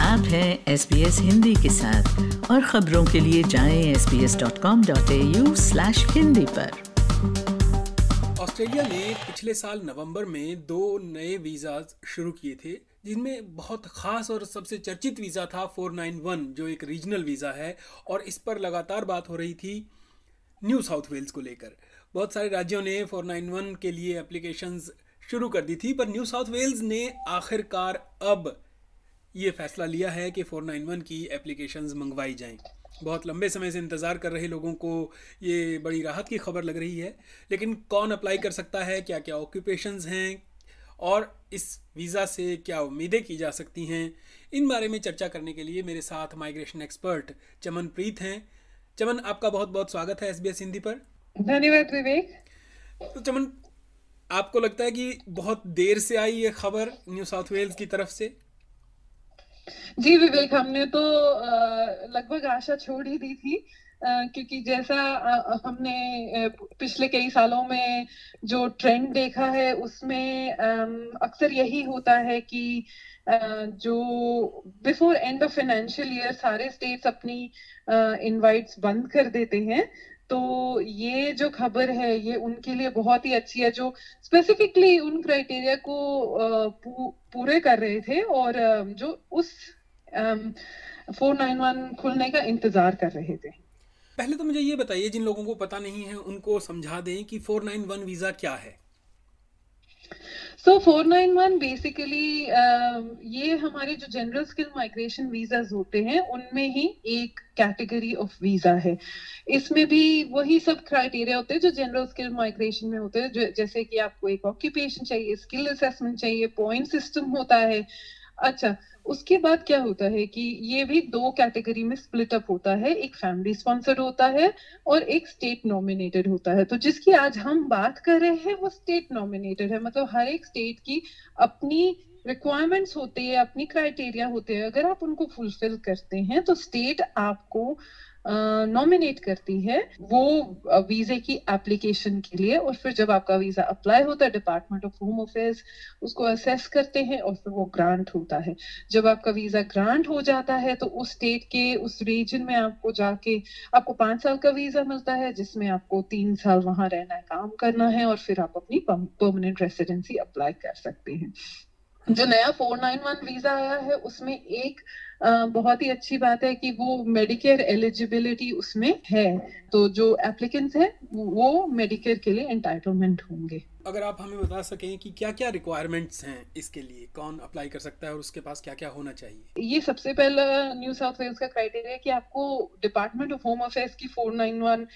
आप हैं SBS हिंदी के साथ और खबरों के लिए जाएं sbs.com.au/hindi पर। ऑस्ट्रेलिया ने पिछले साल नवंबर में 2 नए वीज़ाज शुरू किए थे, जिनमें बहुत ख़ास और सबसे चर्चित वीज़ा था 491, जो एक रीजनल वीज़ा है। और इस पर लगातार बात हो रही थी न्यू साउथ वेल्स को लेकर। बहुत सारे राज्यों ने 491 के लिए एप्लीकेशंस शुरू कर दी थी, पर न्यू साउथ वेल्स ने आखिरकार अब ये फैसला लिया है कि 491 की एप्लीकेशंस मंगवाई जाएं। बहुत लंबे समय से इंतज़ार कर रहे लोगों को ये बड़ी राहत की खबर लग रही है। लेकिन कौन अप्लाई कर सकता है, क्या क्या ऑक्यूपेशंस हैं और इस वीज़ा से क्या उम्मीदें की जा सकती हैं, इन बारे में चर्चा करने के लिए मेरे साथ माइग्रेशन एक्सपर्ट चमन प्रीत हैं। चमन, आपका बहुत बहुत स्वागत है SBS हिंदी पर। धन्यवाद विवेक। तो चमन, आपको लगता है कि बहुत देर से आई ये खबर न्यू साउथ वेल्स की तरफ से? जी विवेक, हमने तो लगभग आशा छोड़ ही दी थी, क्योंकि जैसा हमने पिछले कई सालों में जो ट्रेंड देखा है उसमें अक्सर यही होता है कि जो before end of financial year सारे स्टेट्स अपनी इनवाइट्स बंद कर देते हैं। तो ये जो खबर है ये उनके लिए बहुत ही अच्छी है, जो स्पेसिफिकली उन क्राइटेरिया को पूरे कर रहे थे और जो उस 491 खुलने का इंतजार कर रहे थे। पहले तो मुझे ये बताइए, जिन लोगों को पता नहीं है उनको समझा दें कि 491 वीज़ा क्या है। So 491 बेसिकली ये हमारे जो जनरल स्किल माइग्रेशन वीजाज होते हैं उनमें ही एक कैटेगरी ऑफ वीजा है। इसमें भी वही सब क्राइटेरिया होते हैं जो जनरल स्किल माइग्रेशन में होते हैं, जैसे कि आपको एक ऑक्यूपेशन चाहिए, स्किल असेसमेंट चाहिए, पॉइंट सिस्टम होता है। अच्छा, उसके बाद क्या होता है कि ये भी 2 कैटेगरी में स्प्लिट अप होता है, एक फैमिली स्पॉन्सर्ड होता है और एक स्टेट नॉमिनेटेड होता है। तो जिसकी आज हम बात कर रहे हैं वो स्टेट नॉमिनेटेड है, मतलब हर एक स्टेट की अपनी रिक्वायरमेंट्स होती है, अपनी क्राइटेरिया होते हैं। अगर आप उनको फुलफिल करते हैं तो स्टेट आपको नॉमिनेट करती है वो वीजे की एप्लीकेशन के लिए, और फिर जब आपका वीजा अप्लाई होता है डिपार्टमेंट ऑफ होम अफेयर्स उसको असेस करते हैं और फिर वो ग्रांट होता है। जब आपका वीजा ग्रांट हो जाता है तो उस स्टेट के उस रीजन में आपको जाके आपको 5 साल का वीजा मिलता है, जिसमें आपको 3 साल वहां रहना है, काम करना है, और फिर आप अपनी परमानेंट रेसिडेंसी अप्लाई कर सकते हैं। जो नया 491 वीजा आया है उसमें एक बहुत ही अच्छी बात है कि वो मेडिकेयर एलिजिबिलिटी उसमें है, तो जो एप्लीकेंट्स हैं वो मेडिकेयर के लिए एंटाइटलमेंट होंगे। अगर आप हमें बता सकें कि क्या क्या रिक्वायरमेंट्स हैं इसके लिए, कौन अप्लाई कर सकता है और उसके पास क्या क्या होना चाहिए? ये सबसे पहला न्यू साउथ वेल्स का क्राइटेरिया कि आपको डिपार्टमेंट ऑफ होम अफेयर्स की 491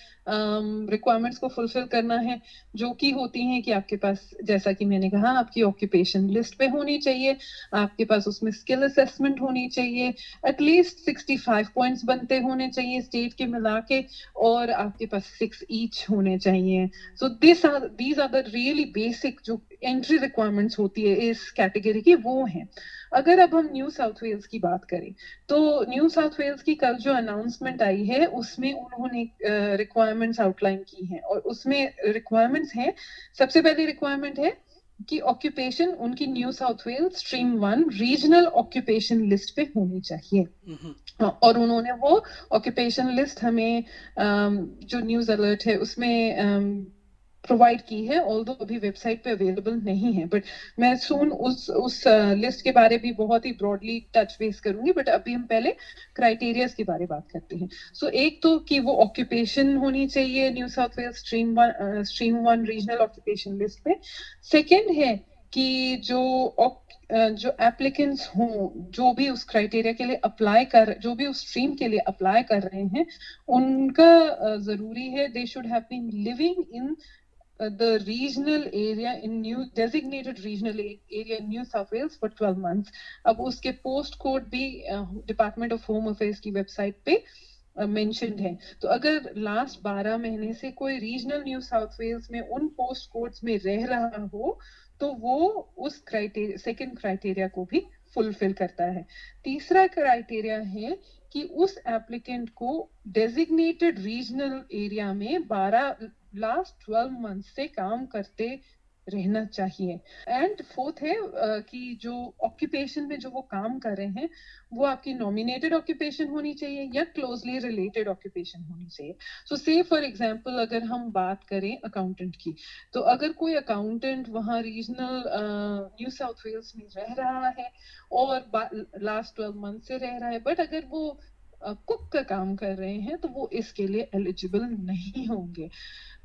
रिक्वायरमेंट्स को फुलफिल करना है, जो कि होती हैं कि आपके पास, जैसा कि मैंने कहा, आपकी ऑक्यूपेशन लिस्ट पे होनी चाहिए, आपके पास उसमें स्किल असेसमेंट होनी चाहिए, एटलीस्ट 65 पॉइंट्स बनते होने चाहिए स्टेट के मिला के, और आपके पास 6 ईच होने चाहिए। So these are the really basic जो एंट्री रिक्वायरमेंट्स होती है इस कैटेगरी की, वो हैं। अगर अब हम न्यू साउथ वेल्स की बात करें तो न्यू साउथ वेल्स की कल जो अनाउंसमेंट आई है उसमें उन्होंने रिक्वायरमेंट्स आउटलाइन की हैं, और उसमें रिक्वायरमेंट्स हैं, सबसे पहली रिक्वायरमेंट है कि ऑक्यूपेशन उनकी New South Wales stream 1 regional occupation list पे होनी चाहिए। और उन्होंने वो ऑक्यूपेशन लिस्ट हमें जो न्यूज अलर्ट है उसमें प्रोवाइड की है, ऑल्दो अभी वेबसाइट पे अवेलेबल नहीं है, बट मैं सून उस लिस्ट के बारे भी बहुत ही ब्रॉडली टच बेस करूंगी। बट अभी हम पहले क्राइटेरियाज के बारे बात करते हैं। सो एक तो कि वो ऑक्यूपेशन होनी चाहिए New South Wales stream 1 regional occupation list पे। सेकेंड है कि जो एप्लीकेंट्स हों, जो भी उस क्राइटेरिया के लिए जो भी उस स्ट्रीम के लिए अप्लाई कर रहे हैं, उनका जरूरी है they should have been living in the regional area in designated regional area in New South Wales for 12 months. अब उसके पोस्ट कोड भी डिपार्टमेंट ऑफ होम अफेयर्स की वेबसाइट पे मेंशन्ड है। तो अगर लास्ट 12 महीने से कोई रीजनल न्यू साउथ वेल्स में उन पोस्ट कोड्स में रह रहा हो तो वो उस सेकंड क्राइटेरिया को भी फुलफिल करता है। तीसरा क्राइटेरिया है कि उस एप्लीकेंट को डेजिग्नेटेड रीजनल एरिया में लास्ट 12 मंथ से काम करते रहना चाहिए। एंड फोर्थ है कि जो ऑक्यूपेशन में जो वो काम कर रहे हैं वो आपकी नॉमिनेटेड ऑक्यूपेशन होनी चाहिए या क्लोजली रिलेटेड ऑक्यूपेशन होनी चाहिए। सो से फॉर एग्जांपल अगर हम बात करें अकाउंटेंट की, तो अगर कोई अकाउंटेंट वहाँ रीजनल न्यू साउथ वेल्स में रह रहा है और लास्ट 12 मंथ से रह रहा है, बट अगर वो कुक का काम कर रहे हैं तो वो इसके लिए एलिजिबल नहीं होंगे।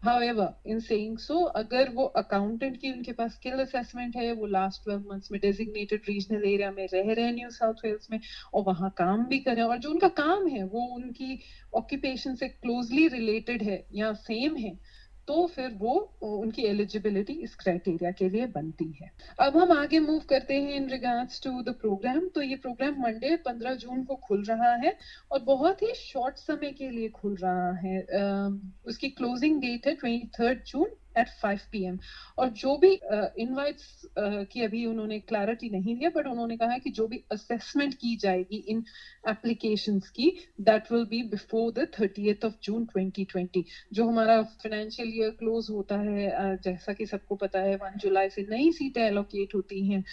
However, in saying so, अगर वो अकाउंटेंट की उनके पास स्किल असेसमेंट है, वो लास्ट 12 मंथ्स में डेजिग्नेटेड रीजनल एरिया में रह रहे हैं न्यू साउथ वेल्स में और वहाँ काम भी कर रहे हैं और जो उनका काम है वो उनकी ऑक्यूपेशन से क्लोजली रिलेटेड है या सेम है, तो फिर वो उनकी एलिजिबिलिटी इस क्राइटेरिया के लिए बनती है। अब हम आगे मूव करते हैं in regards to the program. तो ये प्रोग्राम मंडे 15 जून को खुल रहा है और बहुत ही शॉर्ट समय के लिए खुल रहा है। उसकी क्लोजिंग डेट है 23 जून at 5 PM। और जो भी इनवाइट्स की अभी उन्होंने क्लैरिटी नहीं दिया, बट उन्होंने कहा है कि जो भी असेसमेंट की जाएगी इन एप्लीकेशंस की, that will be before the 30th of June 2020। जो हमारा फाइनेंशियल ईयर क्लोज होता है, जैसा कि सबको पता है 1 जुलाई से नई सीटें एलोकेट होती हैं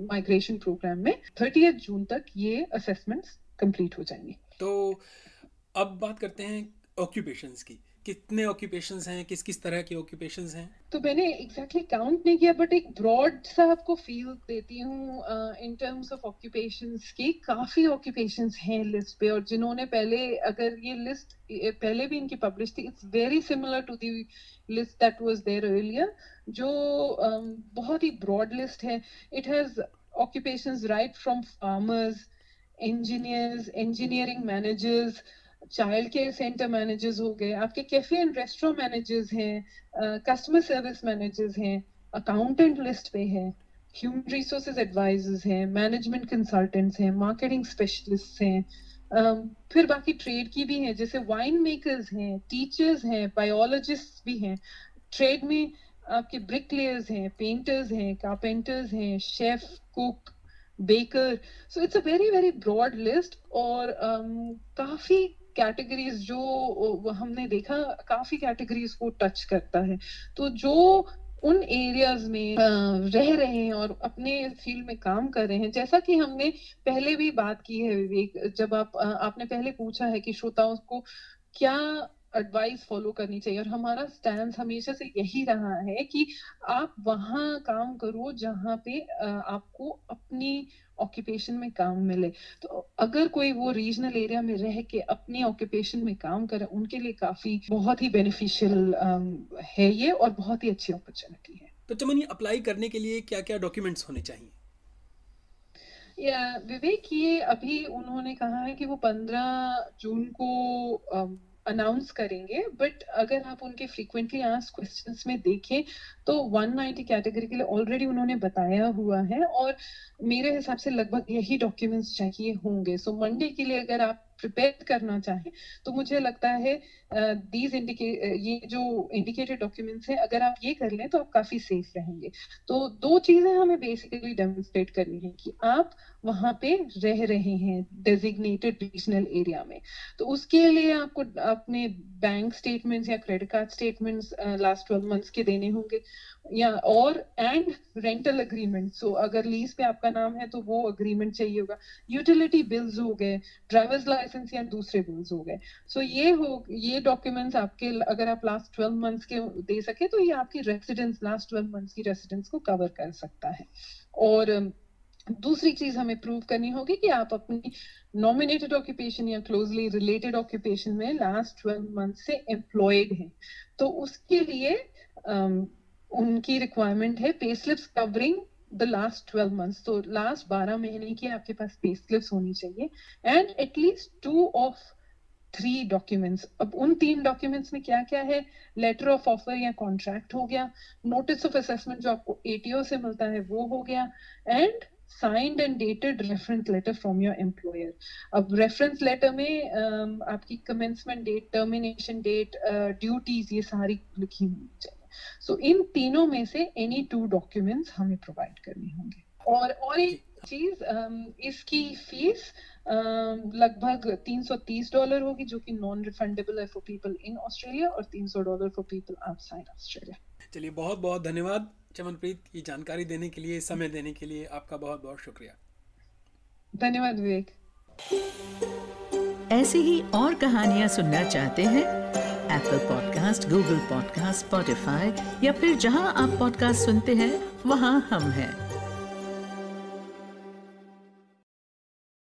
माइग्रेशन प्रोग्राम में, 30th जून तक ये असेसमेंट्स कंप्लीट हो जाएंगे। तो अब बात करते हैं ऑक्यूपेशंस की। कितने ऑक्यूपेशंस हैं, किस किस तरह के ऑक्यूपेशंस हैं? तो मैंने एग्जैक्टली काउंट नहीं किया, बट एक ब्रॉड सा आपको फील देती हूँ इन टर्म्स ऑफ ऑक्यूपेशंस की। काफी ऑक्यूपेशंस हैं लिस्ट पे, और जिन्होंने पहले, अगर ये लिस्ट पहले भी इनकी पब्लिश थी, it's very similar to the list that was there earlier, जो बहुत ही ब्रॉड लिस्ट है। It has occupations right from farmers, engineers, engineering managers, child care centre managers हो गए, आपके कैफे एंड रेस्टोरेंट मैनेजर्स हैं, कस्टमर सर्विस मैनेजर्स हैं, accountant list पे है, ह्यूमन रिसोर्सेज एडवाइजर्स हैं, मैनेजमेंट कंसल्टेंट्स हैं, मार्केटिंग स्पेशलिस्ट हैं, फिर बाकी ट्रेड की भी हैं, जैसे वाइन मेकर्स हैं, टीचर्स हैं, बायोलॉजिस्ट भी हैं, ट्रेड में आपके ब्रिकलेयर्स हैं, पेंटर्स हैं, कारपेंटर्स हैं, chef, cook, baker. So it's a very very broad list, और काफी कैटेगरीज जो हमने देखा, काफी कैटेगरीज को टच करता है। तो जो उन एरियाज में रह रहे हैं और अपने फील्ड में काम कर रहे हैं, जैसा कि हमने पहले भी बात की है विवेक, जब आपने पहले पूछा है कि श्रोताओं को क्या एडवाइस फॉलो करनी चाहिए, और हमारा स्टैंड हमेशा से यही रहा है कि आप वहां काम करो जहां पे आपको अपनी ऑक्यूपेशन में काम मिले। तो अगर कोई वो रीजनल एरिया में रह के अपनी ऑक्यूपेशन में काम करे, उनके लिए काफी बहुत ही बेनिफिशियल है ये, और बहुत ही अच्छी अपॉर्चुनिटी है। तो चमन, अप्लाई करने के लिए क्या क्या डॉक्यूमेंट्स होने चाहिए? या विवेक, ये अभी उन्होंने कहा है कि वो 15 जून को अनाउंस करेंगे, बट अगर आप उनके फ्रीक्वेंटली आस्क्ड क्वेश्चंस में देखें तो 190 कैटेगरी के लिए ऑलरेडी उन्होंने बताया हुआ है, और मेरे हिसाब से लगभग यही डॉक्यूमेंट्स चाहिए होंगे। सो मंडे के लिए अगर आप प्रिपेयर करना चाहें तो मुझे लगता है ये जो इंडिकेटेड डॉक्यूमेंट्स हैं, अगर आप ये कर लें तो आप काफी सेफ रहेंगे। तो दो चीजें हमें बेसिकली डेमोन्स्ट्रेट करनी है कि आप वहां पे रह रहे हैं डेजिग्नेटेड रीजनल एरिया में। तो उसके लिए आपको अपने बैंक स्टेटमेंट्स या credit card statements last 12 months के देने होंगे, या और एंड रेंटल अग्रीमेंट। सो अगर लीज पे आपका नाम है तो वो अग्रीमेंट चाहिए होगा, यूटिलिटी बिल्स हो गए, ड्राइवर्स लाइसेंस या दूसरे बिल्स हो गए। सो ये डॉक्यूमेंट्स आपके, अगर आप लास्ट 12 मंथ्स के दे सके तो ये आपकी रेसिडेंस, लास्ट 12 मंथ्स की रेसिडेंस को कवर कर सकता है। और दूसरी चीज हमें प्रूव करनी होगी कि आप अपनी नॉमिनेटेड ऑक्यूपेशन या क्लोजली रिलेटेड ऑक्यूपेशन में लास्ट 12 मंथ से एम्प्लॉयड हैं। तो उसके लिए उनकी रिक्वायरमेंट है pay slips covering the last 12 months. तो लास्ट 12 महीने की आपके पास पे स्लिप्स होनी चाहिए, एंड एटलीस्ट 2 of 3 डॉक्यूमेंट्स। अब उन 3 डॉक्यूमेंट्स में क्या क्या है, लेटर ऑफ ऑफर या कॉन्ट्रैक्ट हो गया, नोटिस ऑफ असेसमेंट जो आपको एटीओ से मिलता है वो हो गया, and signed and dated reference letter from your employer। अब reference letter में आपकी commencement date, termination date, duties, ये सारी लिखी होनी चाहिए। So इन तीनों में से any 2 documents हमें provide करने होंगे। और एक चीज, इसकी फीस लगभग $330 होगी, जो कि नॉन रिफंडेबल है फॉर पीपल इन ऑस्ट्रेलिया, और $300 फॉर पीपल आउटसाइड ऑस्ट्रेलिया। चलिए, बहुत बहुत धन्यवाद चमनप्रीत, ये जानकारी देने के लिए, समय देने के लिए आपका बहुत बहुत शुक्रिया। धन्यवाद विवेक। ऐसी ही और कहानियां सुनना चाहते हैं? Apple podcast, Google podcast, Spotify या फिर जहां आप पॉडकास्ट सुनते हैं वहां हम हैं।